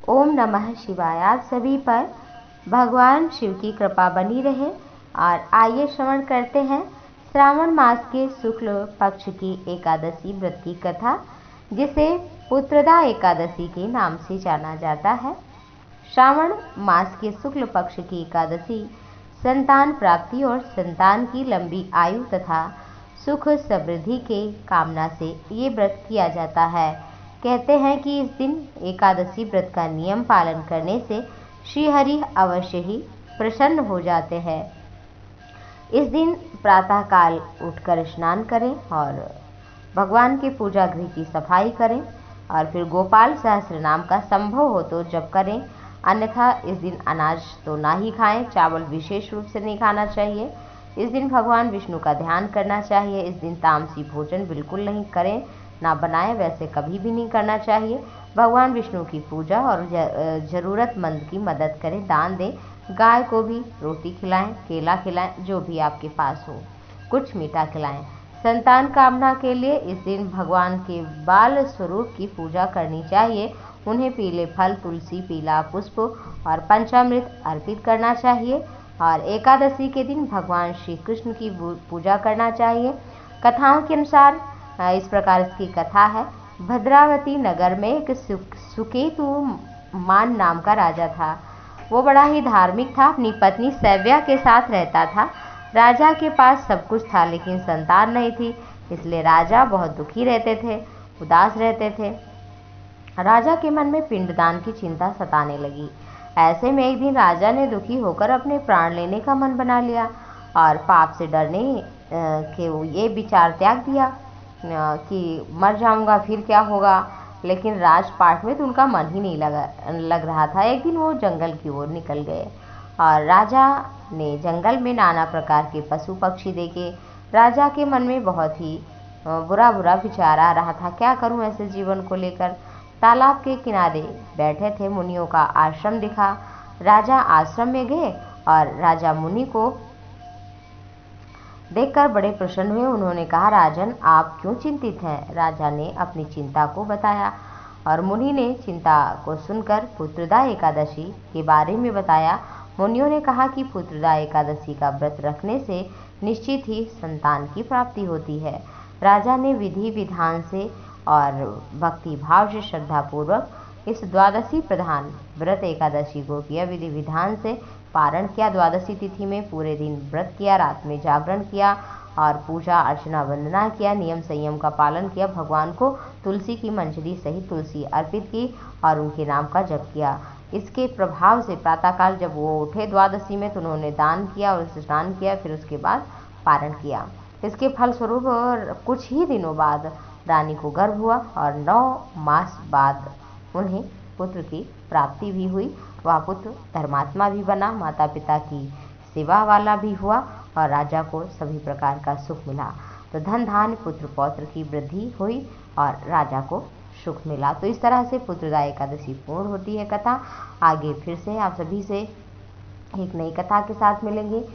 ओम नमः शिवाय। आप सभी पर भगवान शिव की कृपा बनी रहे। और आइए श्रवण करते हैं श्रावण मास के शुक्ल पक्ष की एकादशी व्रत की कथा, जिसे पुत्रदा एकादशी के नाम से जाना जाता है। श्रावण मास के शुक्ल पक्ष की एकादशी संतान प्राप्ति और संतान की लंबी आयु तथा सुख समृद्धि के कामना से ये व्रत किया जाता है। कहते हैं कि इस दिन एकादशी व्रत का नियम पालन करने से श्री हरि अवश्य ही प्रसन्न हो जाते हैं। इस दिन प्रातः काल उठकर स्नान करें और भगवान के पूजा गृह की सफाई करें और फिर गोपाल सहस्त्र नाम का संभव हो तो जप करें। अन्यथा इस दिन अनाज तो ना ही खाएं, चावल विशेष रूप से नहीं खाना चाहिए। इस दिन भगवान विष्णु का ध्यान करना चाहिए। इस दिन तामसी भोजन बिल्कुल नहीं करें, ना बनाएं, वैसे कभी भी नहीं करना चाहिए। भगवान विष्णु की पूजा और ज़रूरतमंद की मदद करें, दान दें, गाय को भी रोटी खिलाएं, केला खिलाएं, जो भी आपके पास हो, कुछ मीठा खिलाएं। संतान कामना के लिए इस दिन भगवान के बाल स्वरूप की पूजा करनी चाहिए। उन्हें पीले फल, तुलसी, पीला पुष्प और पंचामृत अर्पित करना चाहिए। और एकादशी के दिन भगवान श्री कृष्ण की पूजा करना चाहिए। कथाओं के अनुसार इस प्रकार इसकी कथा है। भद्रावती नगर में एक सुकेतु मान नाम का राजा था। वो बड़ा ही धार्मिक था, अपनी पत्नी सैव्या के साथ रहता था। राजा के पास सब कुछ था लेकिन संतान नहीं थी, इसलिए राजा बहुत दुखी रहते थे, उदास रहते थे। राजा के मन में पिंडदान की चिंता सताने लगी। ऐसे में एक दिन राजा ने दुखी होकर अपने प्राण लेने का मन बना लिया और पाप से डरने के ये विचार त्याग दिया कि मर जाऊंगा फिर क्या होगा। लेकिन राजपाट में तो उनका मन ही नहीं लग रहा था। एक दिन वो जंगल की ओर निकल गए और राजा ने जंगल में नाना प्रकार के पशु पक्षी देखे। राजा के मन में बहुत ही बुरा विचार आ रहा था, क्या करूं ऐसे जीवन को लेकर। तालाब के किनारे बैठे थे मुनियों का आश्रम दिखा। राजा आश्रम में गए और राजा मुनि को देखकर बड़े प्रसन्न हुए। उन्होंने कहा, राजन आप क्यों चिंतित हैं? राजा ने अपनी चिंता को बताया और मुनि ने चिंता को सुनकर पुत्रदा एकादशी के बारे में बताया। मुनियों ने कहा कि पुत्रदा एकादशी का व्रत रखने से निश्चित ही संतान की प्राप्ति होती है। राजा ने विधि विधान से और भक्ति भाव से श्रद्धा पूर्वक इस द्वादशी प्रधान व्रत एकादशी को किया। विधि विधान से पारण किया। द्वादशी तिथि में पूरे दिन व्रत किया, रात में जागरण किया और पूजा अर्चना वंदना किया। नियम संयम का पालन किया। भगवान को तुलसी की मंजरी सहित तुलसी अर्पित की और उनके नाम का जप किया। इसके प्रभाव से प्रातःकाल जब वो उठे द्वादशी में तो उन्होंने दान किया और स्नान किया, फिर उसके बाद पारण किया। इसके फलस्वरूप कुछ ही दिनों बाद रानी को गर्भ हुआ और 9 मास बाद उन्हें पुत्र की प्राप्ति भी हुई। वह पुत्र धर्मात्मा भी बना, माता पिता की सेवा वाला भी हुआ और राजा को सभी प्रकार का सुख मिला। तो धन धान्य पुत्र पौत्र की वृद्धि हुई और राजा को सुख मिला। तो इस तरह से पुत्रदा एकादशी पूर्ण होती है कथा। आगे फिर से आप सभी से एक नई कथा के साथ मिलेंगे।